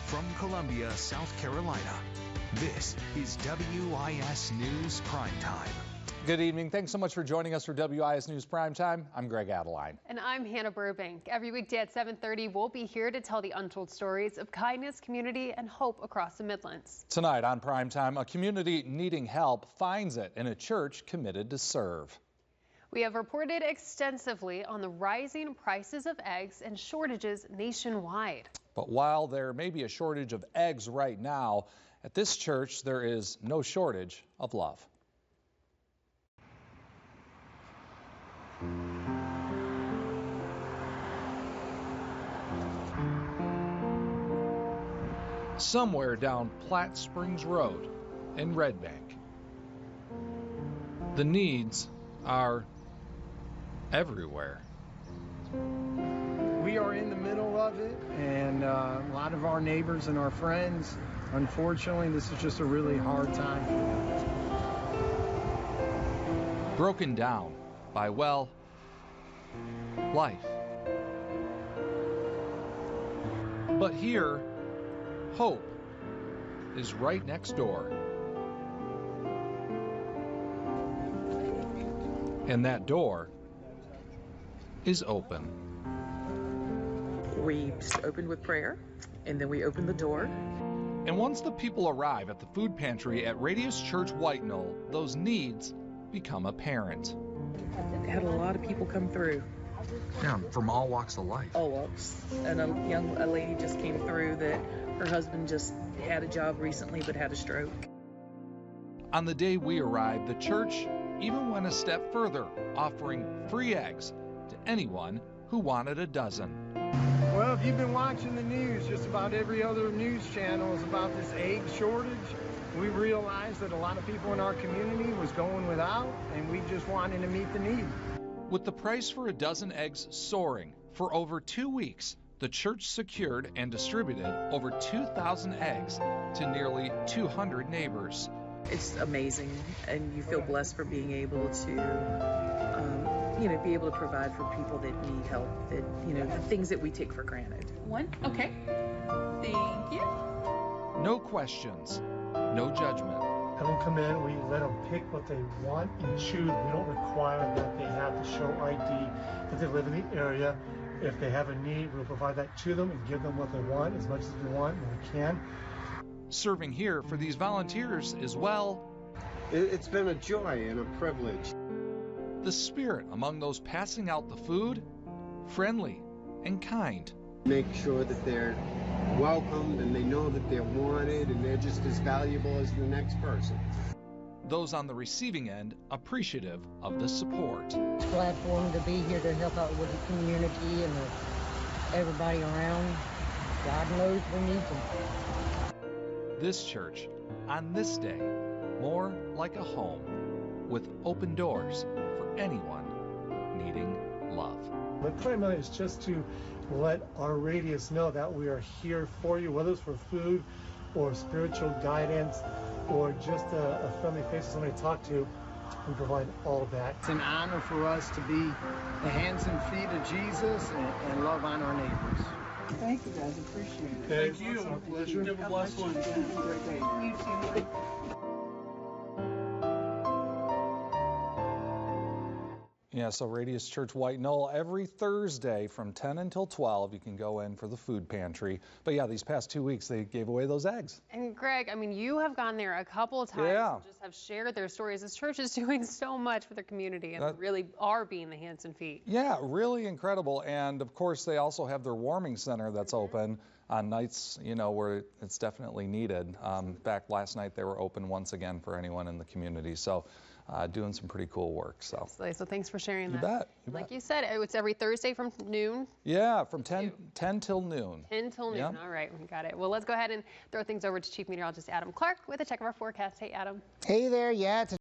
from Columbia, South Carolina, this is WIS News Primetime. Good evening. Thanks so much for joining us for WIS News Primetime. I'm Greg Adeline. And I'm Hannah Burbank. Every weekday at 7:30, we'll be here to tell the untold stories of kindness, community, and hope across the Midlands. Tonight on Primetime, a community needing help finds it in a church committed to serve. We have reported extensively on the rising prices of eggs and shortages nationwide. But while there may be a shortage of eggs right now, at this church there is no shortage of love. Somewhere down Platte Springs Road in Red Bank, the needs are everywhere. We are in the middle of it, and a lot of our neighbors and our friends, unfortunately, this is just a really hard time for them. Broken down by, well, life. But here, hope is right next door. And that door is open. We opened with prayer, and then we opened the door. And once the people arrive at the food pantry at Radius Church White Knoll, those needs become apparent. Had a lot of people come through. Yeah, from all walks of life. All walks. And a lady just came through that her husband just had a job recently but had a stroke. On the day we arrived, the church even went a step further, offering free eggs to anyone who wanted a dozen. Well, if you've been watching the news, just about every other news channel is about this egg shortage. We realized that a lot of people in our community was going without, and we just wanted to meet the need. With the price for a dozen eggs soaring, for over 2 weeks, the church secured and distributed over 2,000 eggs to nearly 200 neighbors. It's amazing, and you feel blessed for being able to, be able to provide for people that need help, that, the things that we take for granted. One, okay. Thank you. No questions, no judgment. Have them come in, we let them pick what they want and choose. We don't require that they have to show ID, that they live in the area. If they have a need, we'll provide that to them and give them what they want, as much as they want when we can. Serving here for these volunteers is, well, it's been a joy and a privilege. The spirit among those passing out the food, friendly and kind. Make sure that they're welcomed and they know that they're wanted and they're just as valuable as the next person. Those on the receiving end appreciative of the support. It's glad for them to be here to help out with the community and everybody around. God knows we need them. This church, on this day, more like a home, with open doors for anyone needing love. But primarily it's just to let our Radius know that we are here for you, whether it's for food or spiritual guidance or just a friendly face, somebody to talk to. We provide all of that. It's an honor for us to be the hands and feet of Jesus and love on our neighbors. Thank you, guys. Appreciate it. Thank you. It's our pleasure. Have a blessed one. You too. Yeah, so Radius Church White Knoll, every Thursday from 10 until 12, you can go in for the food pantry. But yeah, these past 2 weeks, they gave away those eggs. And Greg, I mean, you have gone there a couple of times and just have shared their stories. This church is doing so much for their community, and they really are being the hands and feet. Yeah, really incredible. And of course, they also have their warming center that's open on nights, where it's definitely needed. Back last night, they were open once again for anyone in the community. So doing some pretty cool work. So absolutely. So thanks for sharing that. You bet. Like you said, it's every Thursday from noon. Yeah, from 10 till noon. 10 till noon. Yep. All right, we got it. Well, let's go ahead and throw things over to Chief Meteorologist Adam Clark with a check of our forecast. Hey, Adam. Hey there. Yeah, it's